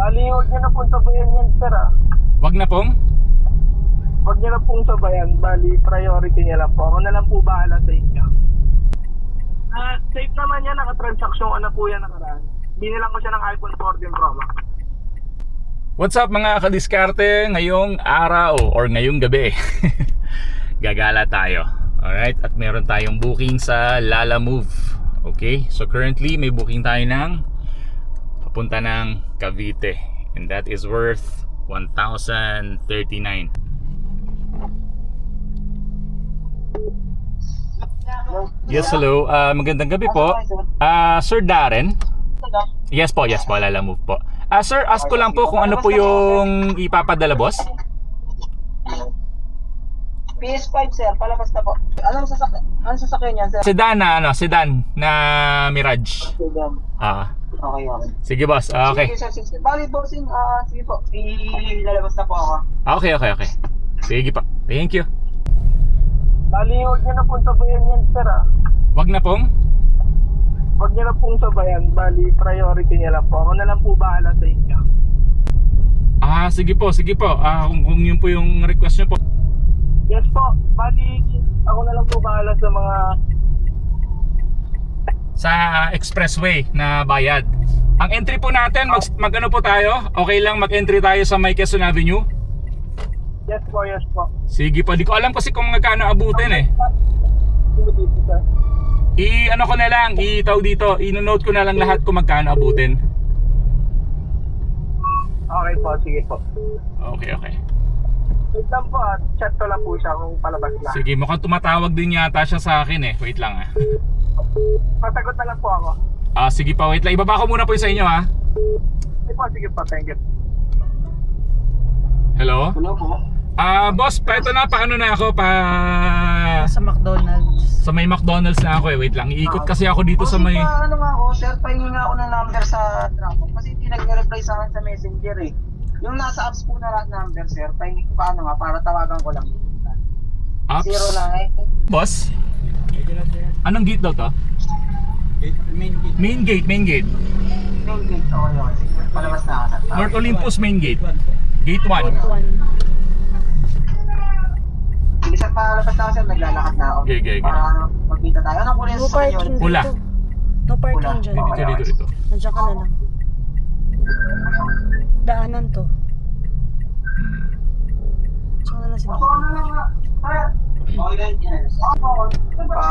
Bali, huwag niyo na pong sabayan yan, sir, ah. Wag na pong? Huwag niyo na pong sabayan. Bali, priority niya lang po. Ako na lang po bahala sa inyo. Safe naman yan. Nakatransaksyon ko na po yan nakaraan. Binilang ko siya ng iPhone 14 Pro Max. What's up mga kadiskarte? Ngayong araw or ngayong gabi gagala tayo. Alright, at meron tayong booking sa Lalamove. Okay, so currently may booking tayo ng papunta ng Cavite, and that is worth 1,039. Yes, hello. Magandang gabi po. Sir Darren? Yes po, Lalamove po. Sir, ask ko lang po kung ano po yung ipapadala, boss? PS5 sir, palabas na po. Anong sasakyan niyan sir? Sedan na Mirage. Sedan. Okay. Sige boss, okay. Sige sir. Bali bossing, sige po. Ilalabas na po ako. Okay. Sige pa. Thank you. Bali, huwag niyo na pong sabayan yan, sir, ah. Wag na pong? Huwag niyo na pong sabayan. Bali, priority niya lang po. Ako na lang po bahala sa inyo. Sige po. Kung yun po yung request nyo po. Yes po. Bali, ako na lang po bahala sa mga... Sa expressway na bayad. Ang entry po natin, mag-ano po tayo? Okay lang mag-entry tayo sa May Quezon Avenue? Yes po. Sige po, di ko alam kasi kung magkano abutin eh. Sige dito, sir. I-ano ko na lang, i-note ko na lang lahat kung magkano abutin. Okay po, sige po. Okay. Wait lang po, ah. Chat ko lang po siya kung palabas na. Sige, mukhang tumatawag din yata siya sa akin eh. Wait lang Pasagot na lang po ako. Sige pa, wait lang. Ibaba ko muna po yung sa inyo ha. Sige po, thank you. Hello? Hello po. Boss, eto na, paano na ako Sa McDonald's. sa may McDonald's na ako eh. Wait lang, iikot kasi ako dito sa may... Ano nga ako, sir, pahingi nga ako ng number sa Dropbox kasi hindi nag-reply sa akin sa Messenger eh. Yung nasa apps po na number, sir, pahingi ko pa para tawagan ko lang. Apps? 09. Boss? Anong gate daw to? Main gate. Main gate, okay. Sige, palabas na ako, sir. North Olympus main gate. Gate 1. Sige, sir, palabas na ako, sir, naglalakad na ako. Okay. Para magkita tayo. Anong kulay No sa parking security? Pula. No parking dyan. Dito. Nandiyan ka na lang. Daanan to. Diyan ka na lang si Ako na lang nga. Okay lang yan.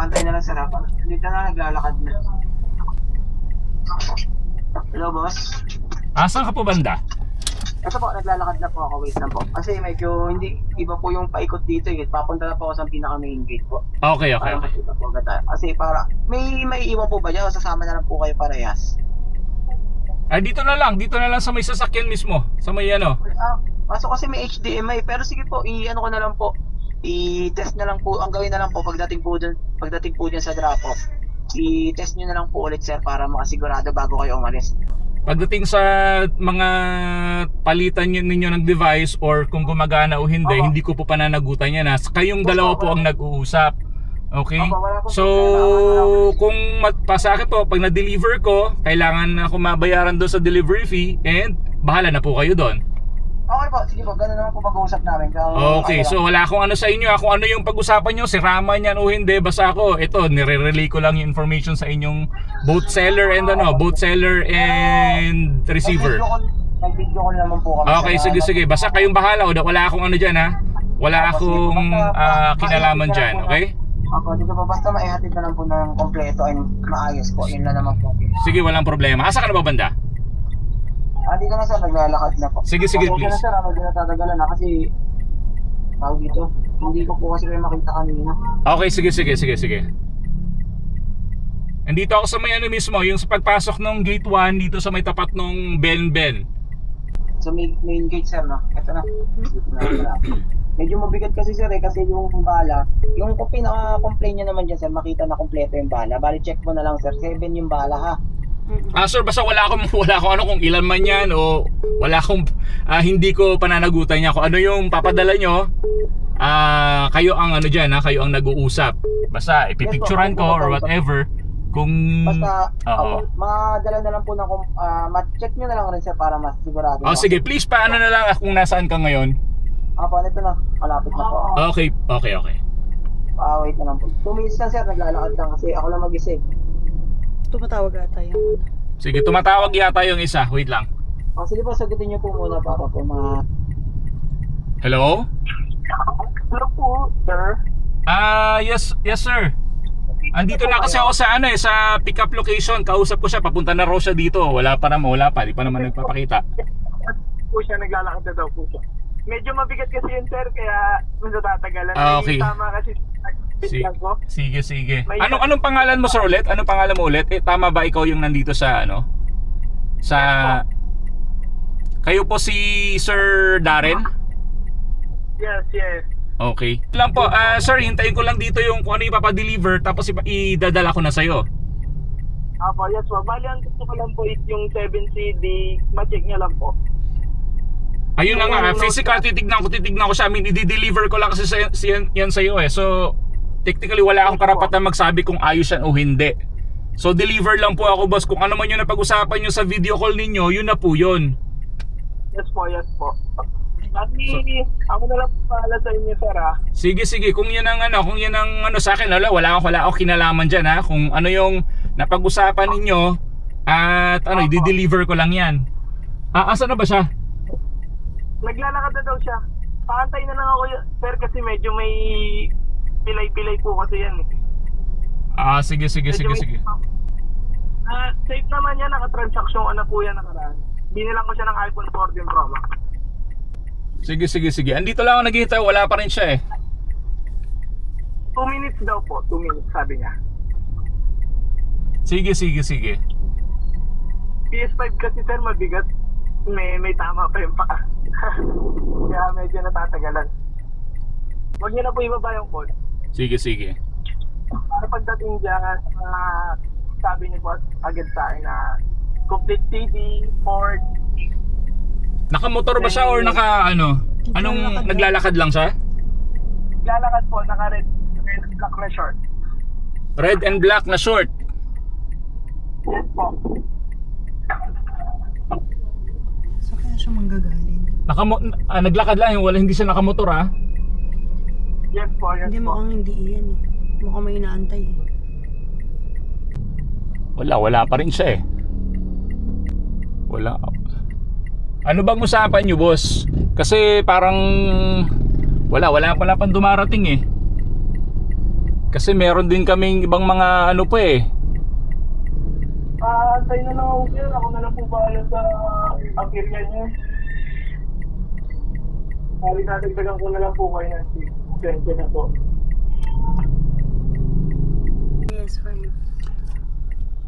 Antay na lang sa harapan. Dito na naglalakad na. Hello, boss. Saan ka po banda? Ito po, naglalakad na po ako. Wait lang po. Kasi medyo hindi iba po yung paikot dito eh. Papunta na po ako sa pinaka main gate po. Okay. Para makita po agad tayo. Kasi para, may iwan po ba dyan o sasama na lang po kayo parehas? Dito na lang sa may sasakyan mismo. Sa may ano. Pasok kasi may HDMI. Pero sige po, i-ano ko na lang po. I-test na lang po, ang gawin na lang po pagdating po dyan sa drop-off. I-test nyo na lang po ulit sir para makasigurado bago kayo umalis. Pagdating sa mga palitan ninyo ng device or kung gumagana o hindi, hindi ko po pananagutan yan ha. Kayong dalawa po ang nag-uusap. Okay? So, kung sa akin po, pag na-deliver ko, kailangan ako mabayaran doon sa delivery fee and bahala na po kayo doon. Okay po, sige po, gano'n naman po pag-uusap namin. Okay, so wala akong ano sa inyo. Kung ano yung pag-usapan nyo, si Raman yan o hindi, basta ako, ito, nire-relay ko lang yung information sa inyong both seller and receiver. Nag-video ko naman po kami. Okay, sige. Basta kayong bahala. Wala akong ano dyan ha. Wala akong kinalaman dyan, okay? Ako, dito po, basta maihatid na lang po ng kompleto and maayos po. Yun na naman po. Sige, walang problema. Asa ka na ba banda? Dito na sir, naglalakad na po. Sige, Okay please. na sir, hindi na tatagalan na kasi tawag dito. Hindi ko po kasi kayo makita kanina. Okay, sige. Andito ako sa may ano mismo, yung sa pagpasok ng gate 1 dito sa may tapat ng Ben. Sa main gate sir, no? Ito na. Dito na. Medyo mabigat kasi sir kasi yung bala, yung pinaka-complain nyo naman dyan sir, makita na kompleto yung bala. Bali check mo na lang sir, 7 yung bala ha. Sir, basta wala akong ano kung ilan man yan o wala akong hindi ko pananagutan niya. Kung ano yung papadala nyo, kayo ang ano dyan ha, kayo ang nag-uusap. Basta ipipicturean ko or whatever. Kung... Basta, Oo. madala na lang po ng, ma-check nyo na lang rin sir para mas sigurado. Oh, sige, please, paano na lang kung nasaan ka ngayon? Apo, ito na. Malapit na po. Okay. Wait na lang po. 2 minutes na sir, naglalakad lang kasi ako lang mag-isa eh. Tumatawag ata yung ano. Sige, tumatawag yata yung isa. Wait lang. Sige po, sagutin nyo po muna para po Hello? Hello po, sir. Yes sir. Andito na kasi ako sa sa pick-up location. Kausap ko siya, papunta na raw siya dito. Wala pa, di pa naman nagpapakita. Po siya, naglalakad na daw po siya. Medyo mabigat kasi yun, sir, kaya medyo tatagalan. Okay. Tama kasi Sige. May- Anong pangalan mo sir ulit? Anong pangalan mo ulit? Tama ba ikaw yung nandito sa Sa... Kayo po si Sir Darren? Yes. Okay. Lang po, sir, hintayin ko lang dito yung kung ano ipapadeliver tapos idadala ko na sa'yo. Apo, yes po. Bali, ang gusto ko lang po is yung 7CD, ma-check niya lang po. Ayun na nga, physical, titignan ko siya. I mean, i-deliver ko lang kasi yan sa'yo eh. So, technically, wala akong karapatan magsabi kung ayos yan o hindi. So, deliver lang po ako, boss. Kung ano man yung napag-usapan nyo sa video call ninyo, yun na po yun. Yes po. Bali, ako na lang po pala sa inyo, sir, ha? Sige, kung yan ang sa akin, wala akong kinalaman dyan, ha. Kung ano yung napag-usapan ninyo, at i-deliver ko lang yan. Asa na ba siya? Naglalakad na daw siya. Paantay na lang ako, sir, kasi medyo may pilay-pilay po kasi yan. Sige. Safe naman yan, nakatransaction ko na po yan nakaraan. Binilang ko siya ng iPhone 14 Pro Max. Sige. Andito lang ako naghihintay, wala pa rin siya eh. 2 minutes daw po, 2 minutes sabi niya. Sige. PS5 kasi, sir, mabigat. May tama pa yung paa. Kaya medyo natatagalan. Huwag niyo na po ibaba yung call. Sige. Para pagdating dyan, sabi niyo po agad sa akin na complete CD, port. Nakamotor ba siya or anong naglalakad lang siya? Lalakad po, naka-red black na short. Red and black na short. Yes po. Saan kaya siya manggagaling? Naglakad lang, hindi siya nakamotor ah. Yes po. Hindi mukhang hindi iyan eh. Mukhang may inaantay eh. Wala pa rin siya eh. Wala. Ano bang usapan nyo, boss? Kasi parang wala pang dumarating eh. Kasi meron din kaming ibang mga pa eh. Antay na lang ako, sir. Ako na lang po bahala sa area niya. Nadagdagan ko na lang po kayo ng 20 na po. Yes, fine.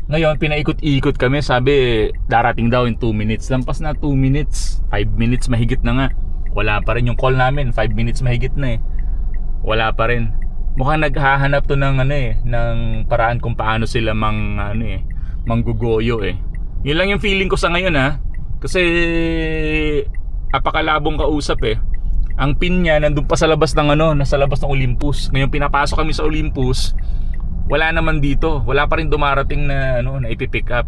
Ngayon, pinaikot-ikot kami. Sabi, darating daw in 2 minutes. Lampas na 2 minutes. 5 minutes mahigit na nga. Wala pa rin yung call namin. 5 minutes mahigit na eh. Wala pa rin. Mukhang naghahanap to ng ng paraan kung paano sila manggugoyo eh. Yun lang yung feeling ko sa ngayon ha. Kasi apakalabong kausap eh. Ang pin niya nandun pa sa labas ng nasa labas ng Olympus. Ngayon pinapasok kami sa Olympus. Wala naman dito. Wala pa rin dumarating na na ipipick up.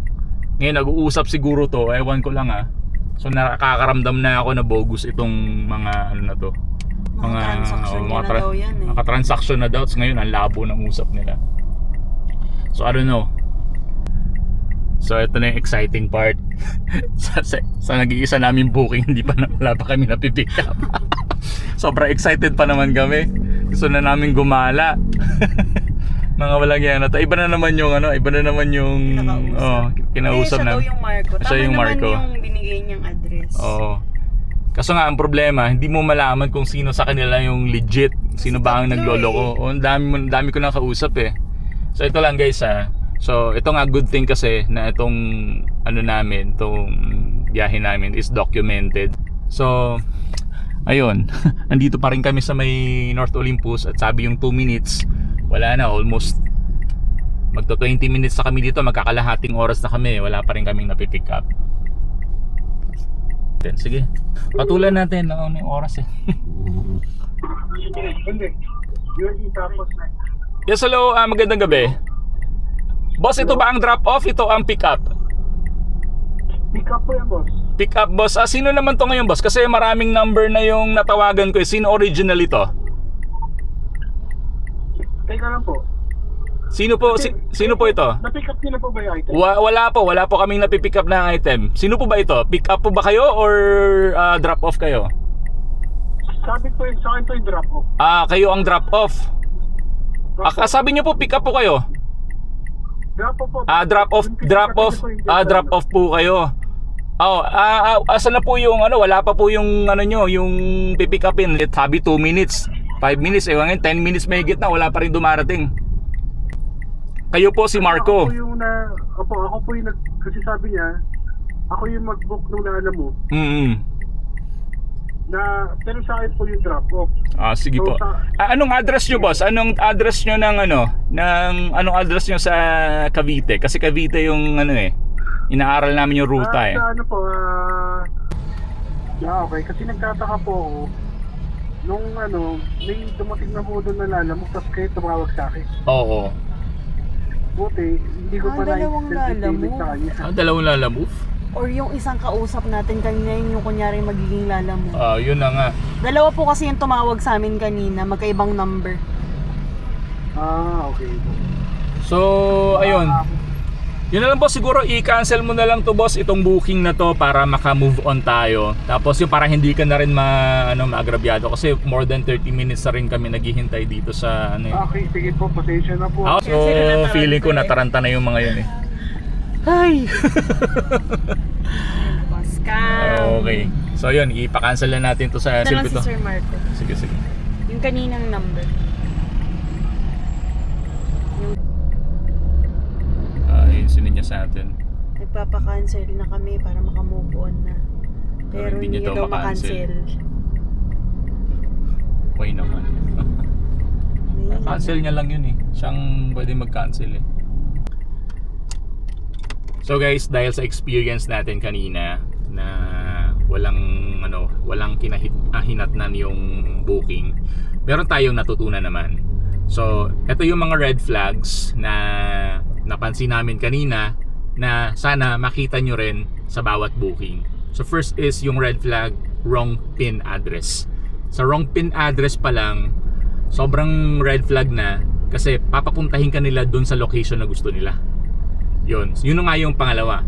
Ngayon nag-uusap siguro to. Ewan ko lang ha. So nakakaramdam na ako na bogus itong mga na to. Mga transaction na daw yan eh. Nakatransaction na daw. Ngayon ang labo ng usap nila. So I don't know. So ito na yung exciting part. sa nag-iisa namin booking, wala pa kami napipick up. Sobrang excited pa naman kami. Gusto na namin gumala. Mga walang yan. Iba na naman yung kinausap na. Siya daw yung Marco. Siya yung Marco. Tama naman yung binigay niyang address. Oo. Kaso nga ang problema, hindi mo malaman kung sino sa kanila yung legit, sino ba ang nagloloko. Ang dami ko na kausap eh. So ito lang guys ha. So ito nga good thing kasi na itong itong biyahe namin is documented. So ayun, nandito pa rin kami sa may North Olympus at sabi yung 2 minutes, wala na, almost magto 20 minutes na kami dito, magkakalahating oras na kami, wala pa rin kaming napipick up. Sige, patulan natin na yung oras eh. Yes, hello, magandang gabi. Boss, ito ba ang drop-off? Ito ang pick-up? Pick up po yan, boss. Pick-up, boss. Sino naman to ngayon, boss? Kasi maraming number na yung natawagan ko. Sino original ito? Teka lang po. Sino po ito? Na-pick up niyo na po ba yung item? Wala po kaming napipick up na item. Sino po ba ito? Pick up po ba kayo or drop off kayo? Sabi po sa akin po yung drop off. Kayo ang drop off. Sabi niyo po pick up po kayo. Drop off po. Drop off po kayo. Asa na po yung wala pa po yung nyo, yung pipick upin. Sabi 2 minutes, 5 minutes, ngayon 10 minutes may higit na, wala pa rin dumarating. Kayo po si Marco. Ako po yung kasi sabi niya, ako yung mag-book nung naalam mo. Pero sa akin po yung drop off. Sige po. Anong address nyo, boss? Anong address nyo anong address nyo sa Cavite? Kasi Cavite yung inaaral namin yung ruta eh. Sa okay. Kasi nagtataka po ako. Nung may dumating na po doon na lalamog, tapos kayo tumawag sa akin. Oo. Buti, hindi ko pa dalawang lalamove. Dalawang lalamove? Or yung isang kausap natin kanina, yung kunyari magiging lalamove. Yun na nga. Dalawa po kasi yung tumawag sa amin kanina, magkaibang number. Okay. So, ayun. Yun na lang, boss. Siguro i-cancel mo na lang to, boss, itong booking na to para maka-move on tayo. Tapos yung para hindi ka na rin maagrabyado kasi more than 30 minutes na rin kami naghihintay dito sa Okay, sige po. Pasensya na po. So, feeling ko nataranta na yung mga yun eh. Ay! Scam! Okay. So yun, ipa-cancel na natin to sa Ito lang silbi si to. Sir Marco. Sige. Yung kaninang number. Yun sininya sa atin. Nagpapa-cancel na kami para maka-move on na. Pero hindi hindi niyo daw daw makancel. makancel. Why naman? Cancel niya lang yun eh. Siyang pwede mag-cancel eh. So guys, dahil sa experience natin kanina na walang hinatnan yung booking, meron tayong natutunan naman. So, ito yung mga red flags na napansin namin kanina na sana makita nyo rin sa bawat booking. So first is yung red flag, wrong PIN address. Sa wrong PIN address pa lang, sobrang red flag na kasi papapuntahin ka nila dun sa location na gusto nila. Yun na nga yung pangalawa.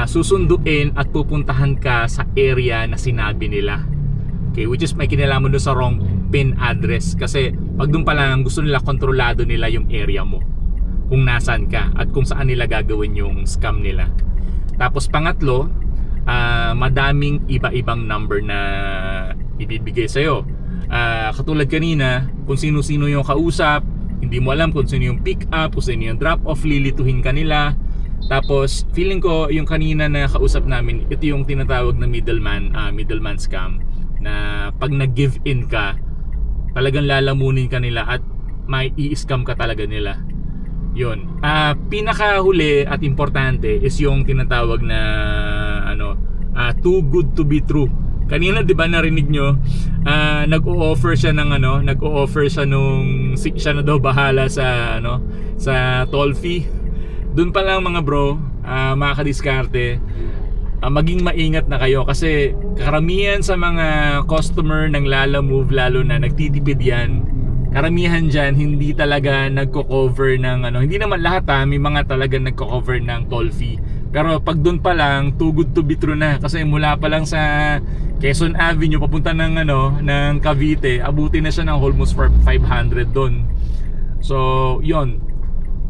Susunduin at pupuntahan ka sa area na sinabi nila. Okay, which is may kinalaman doon sa wrong PIN address. Kasi pag doon pa lang gusto nila, kontrolado nila yung area mo. Kung nasan ka at kung saan nila gagawin yung scam nila. Tapos pangatlo, madaming iba-ibang number na ibibigay sa'yo. Katulad kanina, kung sino-sino yung kausap, hindi mo alam kung sino yung pick up, kung sino yung drop off, lilituhin ka nila. Tapos feeling ko yung kanina na kausap namin, ito yung tinatawag na middleman scam, na pag nag-give in ka, talagang lalamunin ka nila at may i-scam ka talaga nila. Yun. Pinakahuli at importante is yung tinatawag na too good to be true. Kanina 'di ba narinig nyo, nag-o-offer siya nung siya na daw bahala sa sa toll fee. Doon pa lang mga bro, mga kadiskarte, maging maingat na kayo kasi karamihan sa mga customer ng Lalamove, lalo na nagtitipid yan, karamihan dyan hindi talaga nagko-cover ng hindi naman lahat may mga talaga nagko-cover ng toll fee. Pero pag doon pa lang, too good to be true na kasi mula pa lang sa Quezon Avenue papunta ng ng Cavite, abutin na siya ng almost 500 doon. So, 'yon.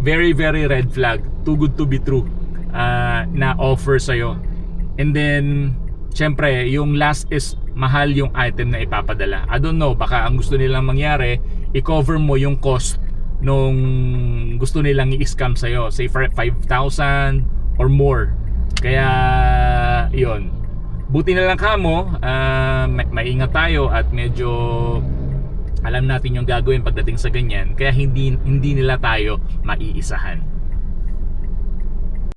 Very very red flag. Too good to be true na offer sa'yo. And then syempre, yung last is mahal yung item na ipapadala. I don't know, baka ang gusto nilang mangyari, i-cover mo yung cost nung gusto nilang i-scam sa'yo. Say for 5,000 or more. Kaya yon, buti na lang kamo, maingat tayo at medyo alam natin yung gagawin pagdating sa ganyan, kaya hindi nila tayo maiisahan.